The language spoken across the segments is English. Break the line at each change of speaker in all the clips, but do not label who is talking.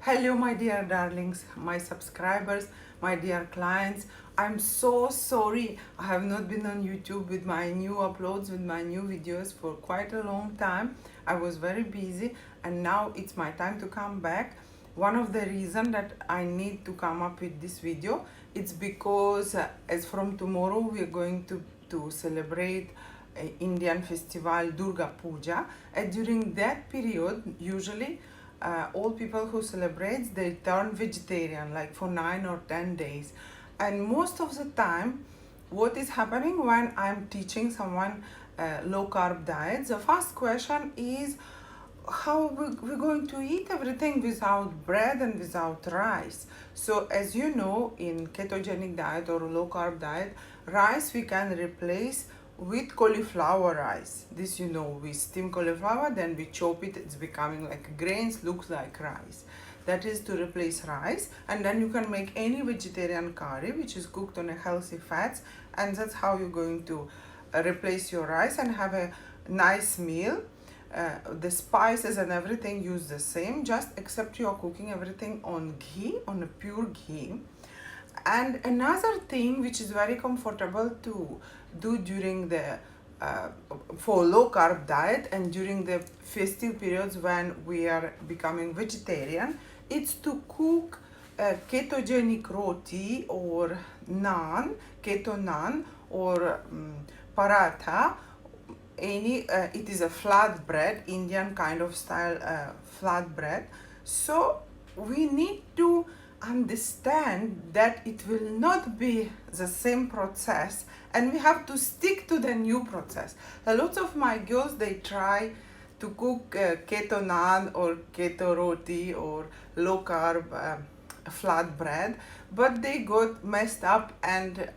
Hello, my dear darlings, my subscribers, my dear clients. I'm so sorry I have not been on YouTube with my new uploads, with my new videos for quite a long time. I was very busy and now it's my time to come back. One of the reasons that I need to come up with this video, it's because as from tomorrow we're going to celebrate Indian festival Durga Puja, and during that period usually all people who celebrate, they turn vegetarian like for 9 or 10 days. And most of the time what is happening when I'm teaching someone low carb diet, the first question is how we're going to eat everything without bread and without rice. So as you know, in ketogenic diet or low carb diet, rice we can replace with cauliflower rice. This, you know, we steam cauliflower, then we chop it, it's becoming like grains, looks like rice. That is to replace rice. And then you can make any vegetarian curry which is cooked on a healthy fats, and that's how you're going to replace your rice and have a nice meal. The spices and everything use the same, just except you are cooking everything on ghee, on a pure ghee. And another thing which is very comfortable to do during the for low carb diet and during the festive periods when we are becoming vegetarian, it's to cook ketogenic roti or naan, keto naan, or paratha. It is a flat bread, Indian kind of style flat bread. So we need to understand that it will not be the same process, and we have to stick to the new process. A lot of my girls, they try to cook keto naan or keto roti or low carb flat bread, but they got messed up and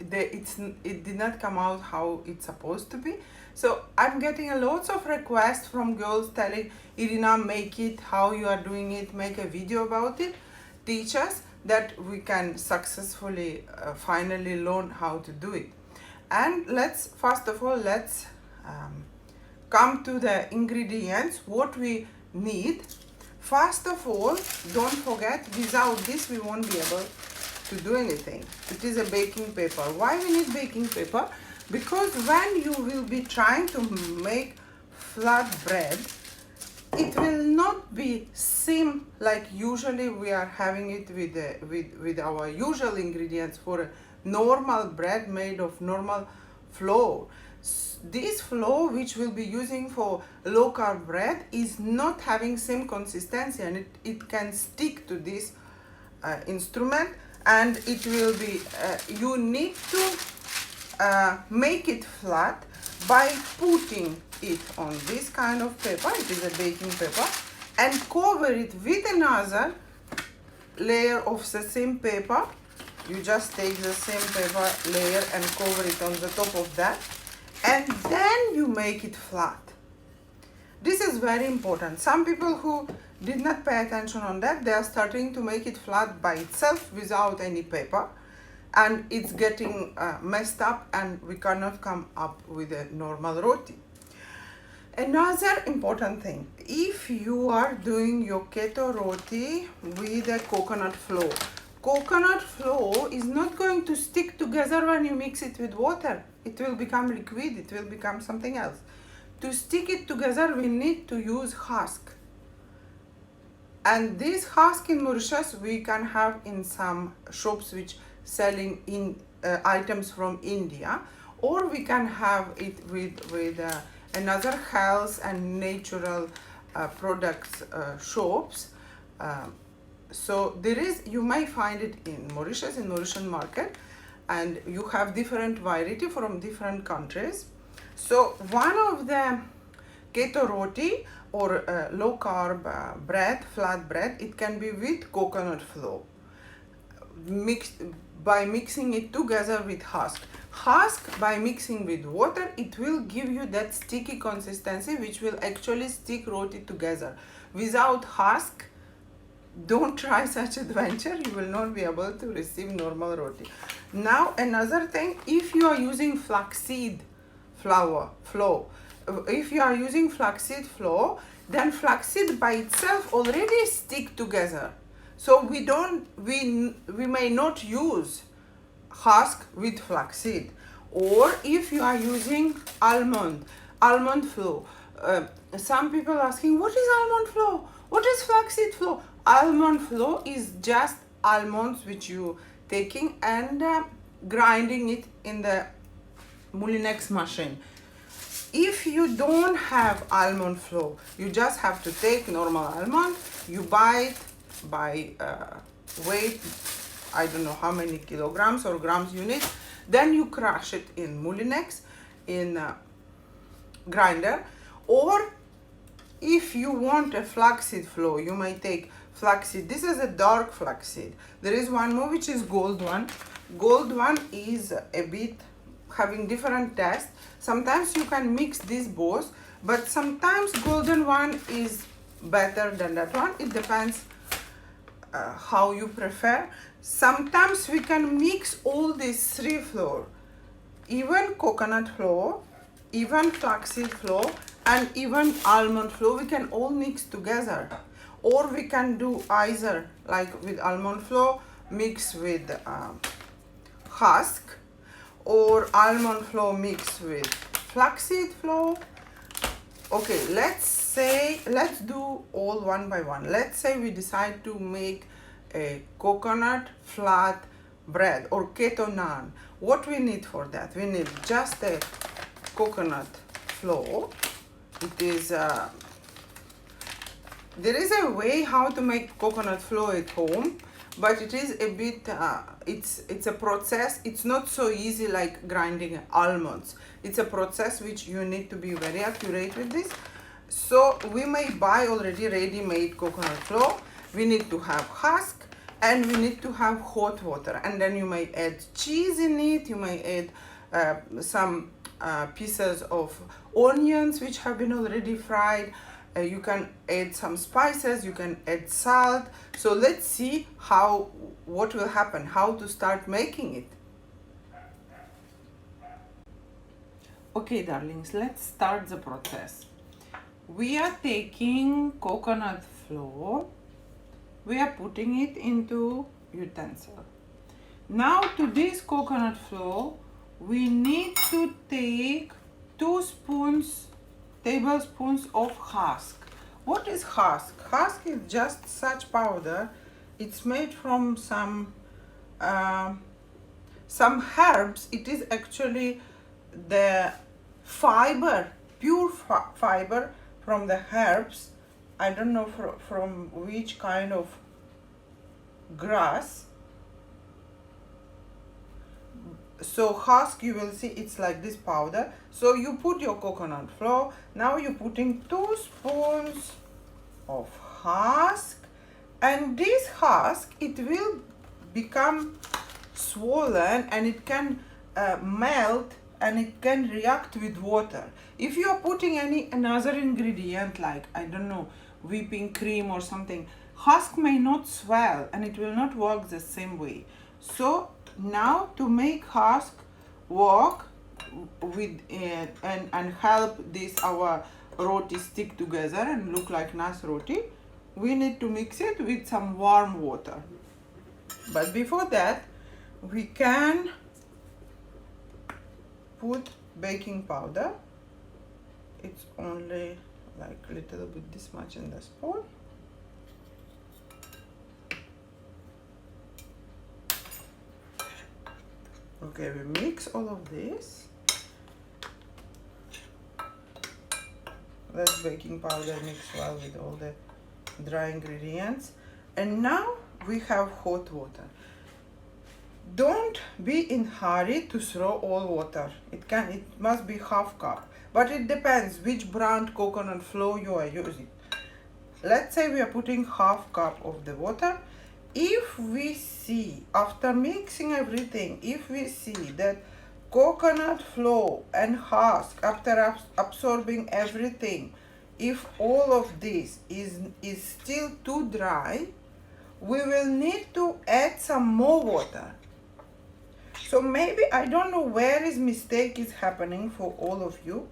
it did not come out how it's supposed to be. So I'm getting a lots of requests from girls telling, Irina, make it how you are doing it, make a video about it, teach us, that we can successfully finally learn how to do it. And let's first of all come to the ingredients, what we need. First of all, don't forget, without this we won't be able to do anything. It is a baking paper. Why we need baking paper? Because when you will be trying to make flat bread, it will not be same like usually we are having it with our usual ingredients for a normal bread made of normal flour. This flour which we'll be using for low carb bread is not having same consistency, and it can stick to this instrument, and it will be you need to make it flat by putting it on this kind of paper. It is a baking paper, and cover it with another layer of the same paper. You just take the same paper layer and cover it on the top of that, and then you make it flat. This is very important. Some people who did not pay attention on that, they are starting to make it flat by itself without any paper, and it's getting messed up, and we cannot come up with a normal roti. Another important thing, if you are doing your keto roti with a coconut flour is not going to stick together when you mix it with water. It will become liquid, it will become something else. To stick it together, we need to use husk. And this husk in Mauritius we can have in some shops which selling in items from India, or we can have it with another health and natural products shops. So there is, you may find it in Mauritius, in Mauritian market, and you have different variety from different countries. So one of the keto roti or low carb bread, flat bread, it can be with coconut flour, mixed by mixing it together with husk. By mixing with water, it will give you that sticky consistency which will actually stick roti together. Without husk, don't try such adventure, you will not be able to receive normal roti. Now another thing, if you are using flaxseed flour, if you are using flaxseed flour, then flaxseed by itself already stick together. So we may not use husk with flaxseed. Or if you are using almond flour, some people asking, what is almond flour? What is flaxseed flour? Almond flour is just almonds which you taking and grinding it in the Moulinex machine. If you don't have almond flour, you just have to take normal almond. You buy it by weight, I don't know how many kilograms or grams you need. Then you crush it in Moulinex, in grinder. Or if you want a flaxseed flour, you may take flaxseed. This is a dark flaxseed. There is one more which is gold one. Gold one is a bit having different taste. Sometimes you can mix these both, but sometimes golden one is better than that one. It depends how you prefer. Sometimes we can mix all these three flour, even coconut flour, even flaxseed flour, and even almond flour. We can all mix together. Or we can do either like with almond flour mix with husk, or almond flour mixed with flaxseed flour. Okay, let's do all one by one. Let's say we decide to make a coconut flat bread or keto naan. What we need for that? We need just a coconut flour. It is there is a way how to make coconut flour at home, but it is a bit it's a process. It's not so easy like grinding almonds. It's a process which you need to be very accurate with this. So we may buy already ready-made coconut flour. We need to have husk, and we need to have hot water, and then you may add cheese in it. You may add some pieces of onions which have been already fried. You can add some spices, you can add salt. So let's see what will happen, how to start making it. Okay, darlings, let's start the process. We are taking coconut flour, we are putting it into utensil. Now to this coconut flour, we need to take 2 tablespoons of husk. What is husk? Husk is just such powder. It's made from some herbs. It is actually the fiber, pure fiber from the herbs. I don't know from which kind of grass. So husk, you will see it's like this powder. So you put your coconut flour. Now you're putting 2 spoons of husk, and this husk, it will become swollen, and it can melt, and it can react with water. If you are putting another ingredient like, I don't know, whipping cream or something, husk may not swell and it will not work the same way. So now to make husk work with it and help this our roti stick together and look like nice roti, we need to mix it with some warm water. But before that, we can put baking powder. It's only like a little bit this much in the spoon. Okay, we mix all of this. Let baking powder mix well with all the dry ingredients. And now we have hot water. Don't be in hurry to throw all water. It must be half cup, but it depends which brand coconut flour you are using. Let's say we are putting half cup of the water. If we see, after mixing everything, if we see that coconut flour and husk, after absorbing everything, if all of this is still too dry, we will need to add some more water. So maybe, I don't know where mistake is happening for all of you.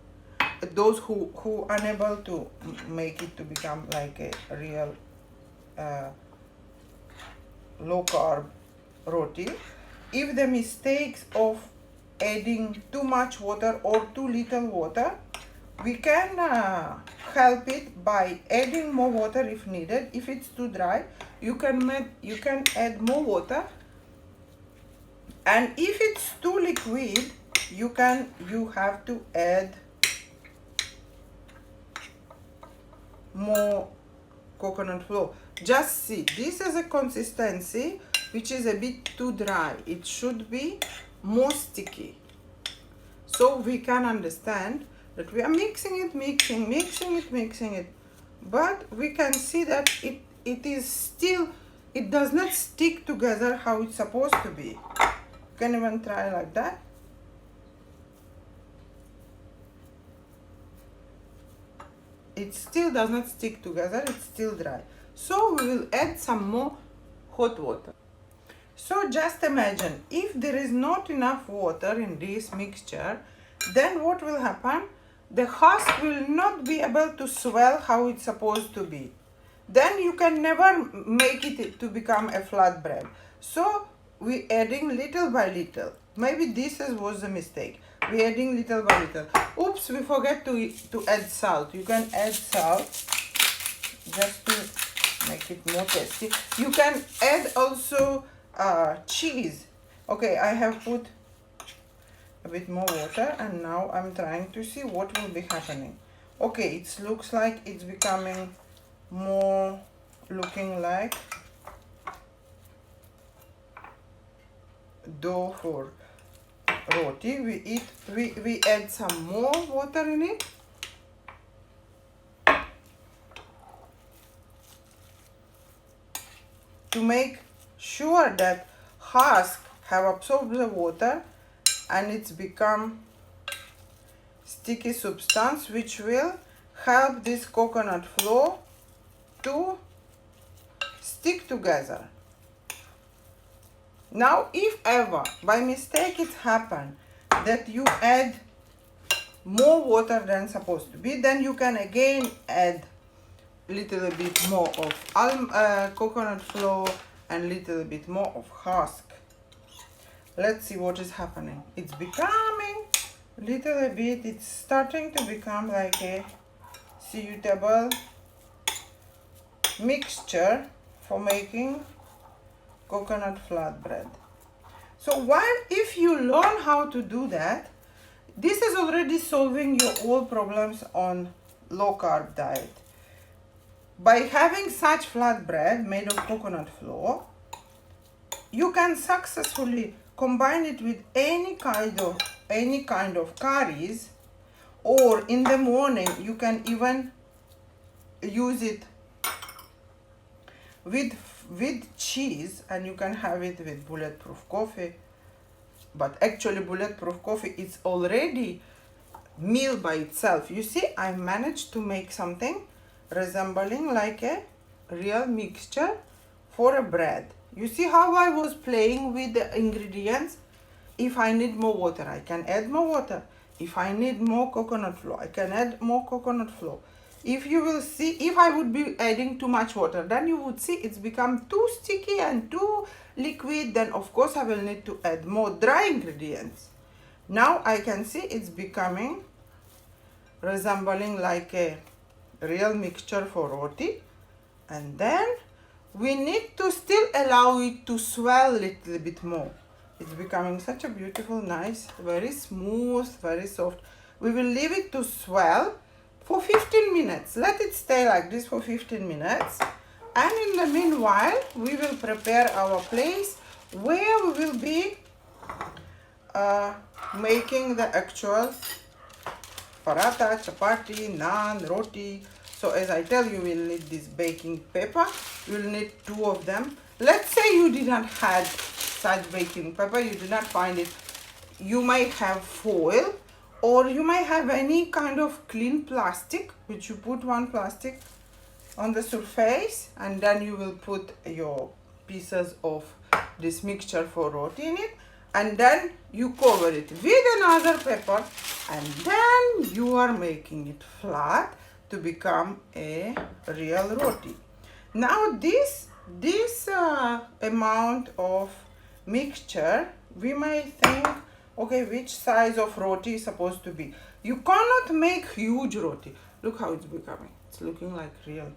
those who unable to make it to become like a real low carb roti, if the mistakes of adding too much water or too little water, we can help it by adding more water if needed. If it's too dry, you can add more water, and if it's too liquid, you have to add more coconut flour. Just see, this is a consistency which is a bit too dry. It should be more sticky, so we can understand that we are mixing it, but we can see that it is still, it does not stick together how it's supposed to be. You can even try like that. It still does not stick together, it's still dry. So we will add some more hot water. So just imagine, if there is not enough water in this mixture, then what will happen? The husk will not be able to swell how it's supposed to be. Then you can never make it to become a flat bread. So we adding little by little. Maybe this was the mistake. We adding little by little. Oops, we forget to add salt. You can add salt just to make it more tasty. You can add also cheese. Okay, I have put a bit more water, and now I'm trying to see what will be happening. Okay, it looks like it's becoming more looking like dough for roti. We add some more water in it. To make sure that husk have absorbed the water and it's become sticky substance, which will help this coconut flour to stick together. Now, if ever by mistake it happened that you add more water than supposed to be, then you can again add little bit more of coconut flour and little bit more of husk. Let's see what is happening. It's becoming little bit, it's starting to become like a suitable mixture for making coconut flatbread. So while if you learn how to do that, this is already solving your all problems on low carb diet. By having such flatbread made of coconut flour, you can successfully combine it with any kind of curries, or in the morning you can even use it with cheese, and you can have it with bulletproof coffee. But actually bulletproof coffee is already meal by itself. You see, I managed to make something resembling like a real mixture for a bread. You see how I was playing with the ingredients? If I need more water, I can add more water. If I need more coconut flour, I can add more coconut flour. If you will see, if I would be adding too much water, then you would see it's become too sticky and too liquid. Then of course I will need to add more dry ingredients. Now I can see it's becoming resembling like a real mixture for roti. And then we need to still allow it to swell a little bit more. It's becoming such a beautiful, nice, very smooth, very soft. We will leave it to swell for 15 minutes. Let it stay like this for 15 minutes. And in the meanwhile, we will prepare our place where we will be making the actual paratha, chapati, naan, roti. So as I tell you, we'll need this baking paper. You'll need 2 of them. Let's say you didn't have such baking paper, you did not find it. You might have foil, or you might have any kind of clean plastic, which you put one plastic on the surface, and then you will put your pieces of this mixture for roti in it. and then you cover it with another paper, and then you are making it flat to become a real roti. Now this amount of mixture, we may think, okay, which size of roti is supposed to be. You cannot make huge roti. Look how it's becoming. It's looking like real.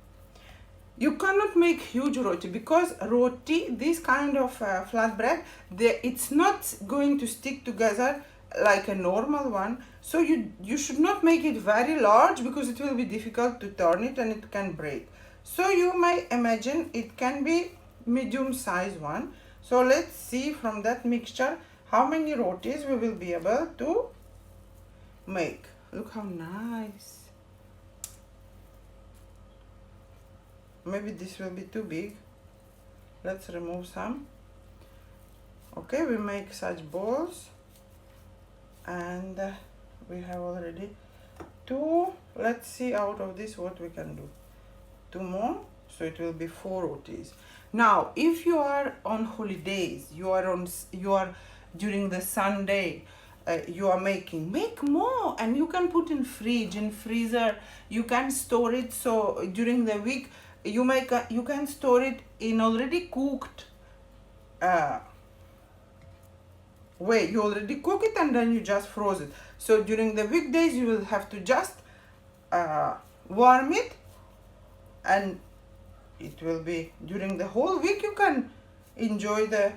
You cannot make huge roti because roti, this kind of flatbread, it's not going to stick together like a normal one. So you should not make it very large because it will be difficult to turn it and it can break. So you may imagine it can be medium size one. So let's see from that mixture how many rotis we will be able to make. Look how nice. Maybe this will be too big. Let's remove some. Okay, we make such balls, and we have already 2. Let's see out of this what we can do. 2 more, so it will be 4 rotis. Now, if you are on holidays, you are during the Sunday, you are make more, and you can put in fridge, in freezer. You can store it, so during the week you can store it in already cooked way. You already cook it and then you just froze it. So during the weekdays you will have to just warm it, and it will be during the whole week you can enjoy the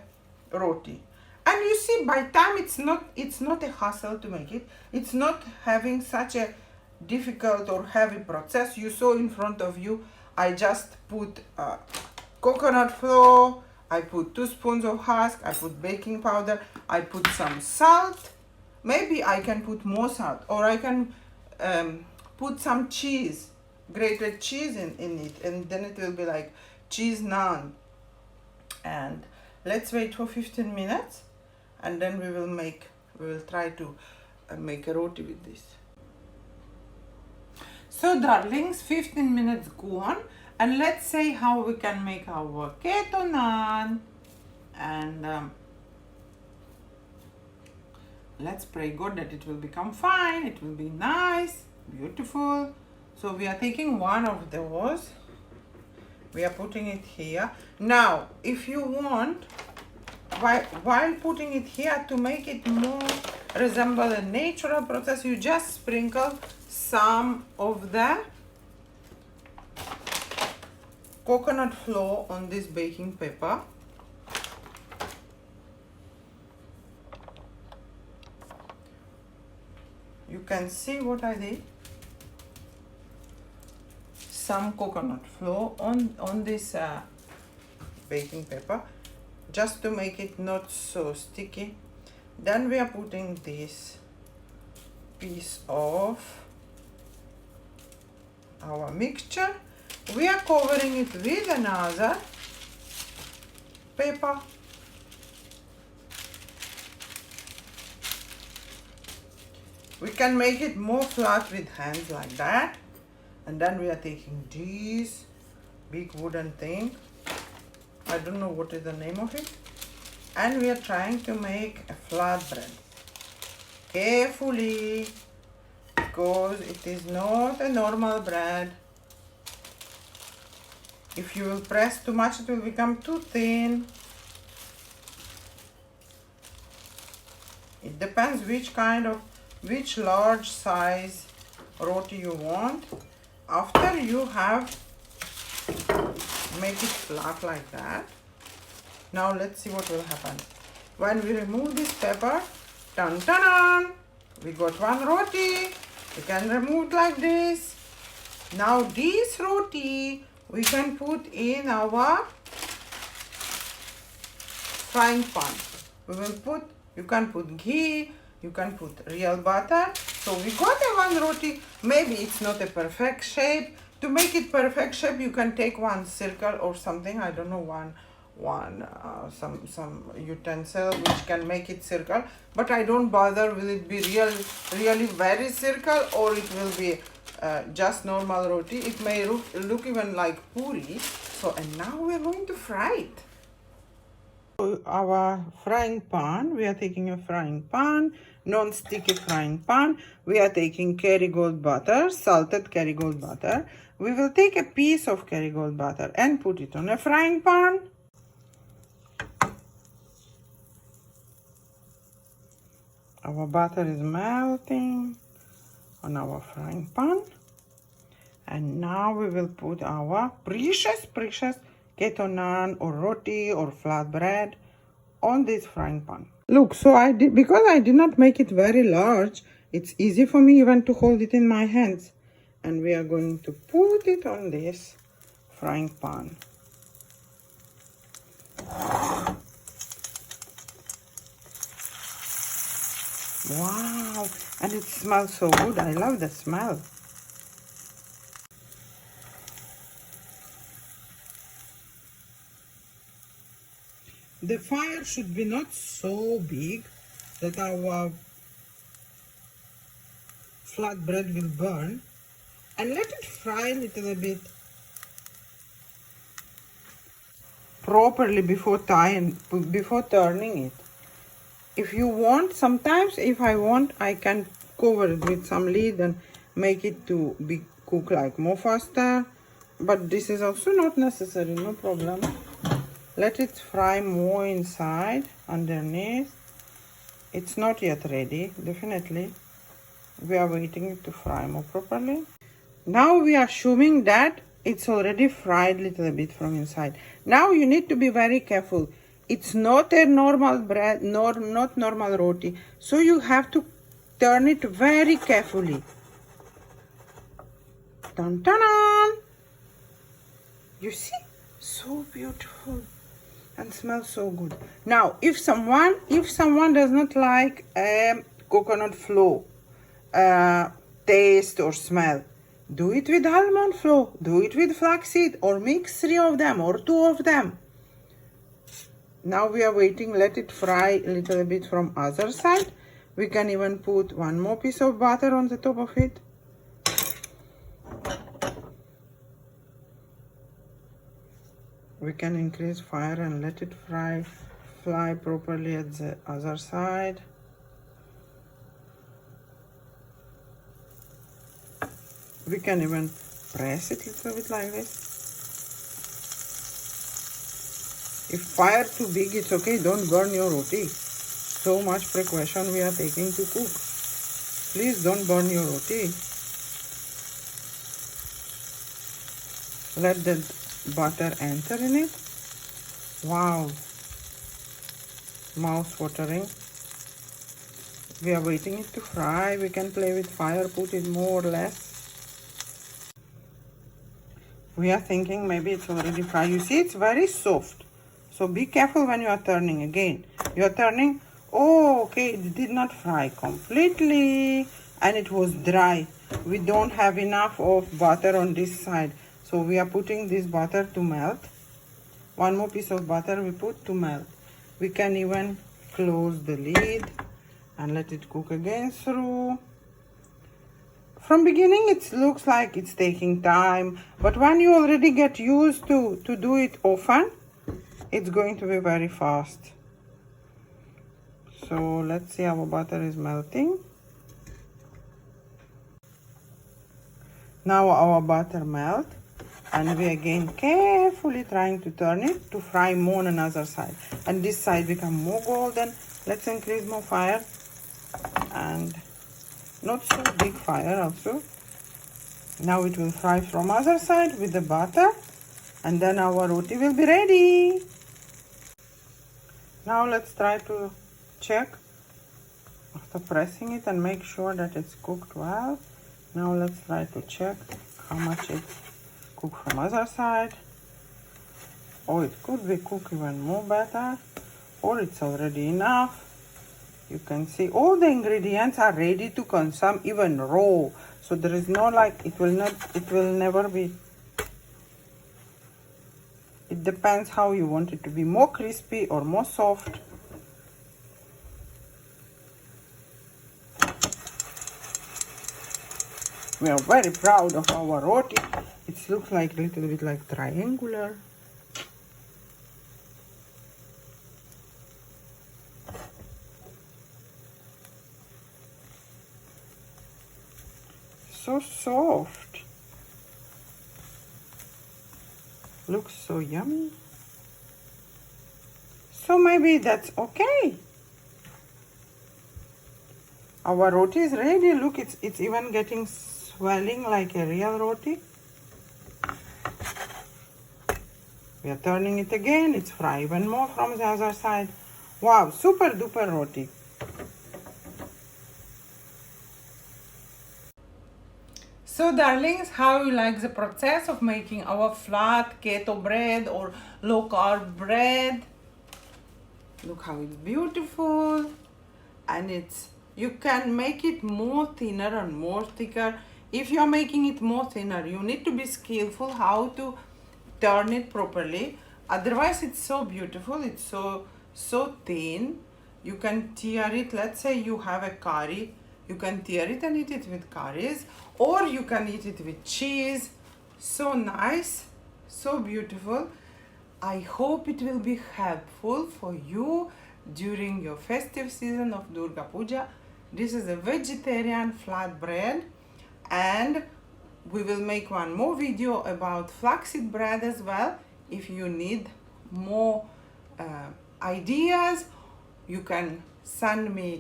roti. And you see, by time it's not a hassle to make it. It's not having such a difficult or heavy process. You saw in front of you, I just put coconut flour, I put 2 spoons of husk, I put baking powder, I put some salt. Maybe I can put more salt, or I can put some cheese, grated cheese in it, and then it will be like cheese naan. And let's wait for 15 minutes, and then we will try to make a roti with this. So darlings, 15 minutes gone, and let's say how we can make our keto naan. And let's pray God that it will become fine, it will be nice, beautiful. So we are taking one of those, we are putting it here. Now, if you want, while putting it here, to make it more resemble a natural process, you just sprinkle some of the coconut flour on this baking paper. You can see what I did. Some coconut flour on this baking paper, just to make it not so sticky. Then we are putting this piece of our mixture. We are covering it with another paper. We can make it more flat with hands like that. And then we are taking this big wooden thing. I don't know what is the name of it. And we are trying to make a flat bread. Carefully, because it is not a normal bread. If you will press too much, it will become too thin. It depends which large size roti you want. After you have make it flat like that. Now let's see what will happen. When we remove this paper, dun dun dun, we got one roti. We can remove it like this. Now this roti we can put in our frying pan. You can put ghee, you can put real butter. So we got a one roti. Maybe it's not a perfect shape. To make it perfect shape, you can take one circle or something. I don't know, some utensil which can make it circle. But I don't bother. Will it be really very circle, or it will be just normal roti? It may look even like puri. So, and now we're going to fry it. Our frying pan, we are taking a frying pan, non-sticky frying pan. We are taking Kerrygold butter, salted Kerrygold butter. We will take a piece of Kerrygold butter and put it on a frying pan. Our butter is melting on our frying pan. And now we will put our precious keto naan or roti or flatbread on this frying pan. Look, so because I did not make it very large, it's easy for me even to hold it in my hands. And we are going to put it on this frying pan. Wow, and it smells so good. I love the smell. The fire should be not so big that our flatbread will burn, and let it fry a little bit properly before turning it. If you want, sometimes if I want, I can cover it with some lid and make it to be cook like more faster, but this is also not necessary, no problem. Let it fry more inside, underneath. It's not yet ready, definitely. We are waiting to fry more properly. Now we are assuming that it's already fried a little bit from inside. Now you need to be very careful. It's not a normal bread, not normal roti. So you have to turn it very carefully. Dun, dun, dun. You see? So beautiful. And smells so good. Now, if someone does not like coconut flour taste or smell, do it with almond flour, do it with flaxseed, or mix 3 of them or 2 of them. Now we are waiting, let it fry a little bit from other side. We can even put 1 more piece of butter on the top of it. We can increase fire and let it fry properly at the other side. We can even press it a little bit like this. If fire too big, it's okay, don't burn your roti. So much precaution we are taking to cook. Please don't burn your roti. Let the butter enter in it. Wow, mouth watering. We are waiting it to fry. We can play with fire, put it more or less. We are thinking maybe it's already fried. You see, it's very soft, so be careful when you are turning. Again, you are turning. Oh, okay, it did not fry completely and it was dry. We don't have enough of butter on this side, so we are putting this butter to melt. 1 more piece of butter we put to melt. We can even close the lid and let it cook again through. From beginning it looks like it's taking time, but when you already get used to do it often, it's going to be very fast. So let's see, our butter is melting. Now our butter melt, and we again carefully trying to turn it to fry more on another side, and this side become more golden. Let's increase more fire, and not so big fire also. Now it will fry from other side with the butter, and then our roti will be ready. Now let's try to check after pressing it and make sure that it's cooked well. Now let's try to check how much it's cooked from other side. Oh, it could be cooked even more better, or it's already enough. You can see all the ingredients are ready to consume, even raw. So there is no like, it will never be. It depends how you want it to be, more crispy or more soft. We are very proud of our roti. It looks like a little bit like triangular. so soft. Looks so yummy. So maybe that's okay. Our roti is ready. Look, it's even getting swelling like a real roti. We are turning it again. It's fry even more from the other side. Wow, super duper roti. So darlings, how you like the process of making our flat keto bread or low carb bread? Look how it's beautiful. And you can make it more thinner and more thicker. If you are making it more thinner, you need to be skillful how to turn it properly. Otherwise it's so beautiful, it's so thin. You can tear it. Let's say you have a curry, you can tear it and eat it with curries, or you can eat it with cheese. So nice, so beautiful. I hope it will be helpful for you during your festive season of Durga Puja. This is a vegetarian flatbread, and we will make one more video about flaxseed bread as well. If you need more ideas, you can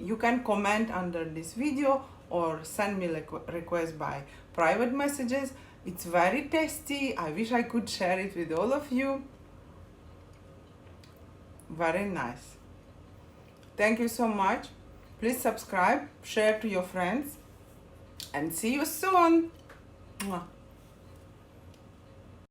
you can comment under this video or send me request by private messages. It's very tasty. I wish I could share it with all of you. Very nice. Thank you so much. Please subscribe, share to your friends, and see you soon. Mwah.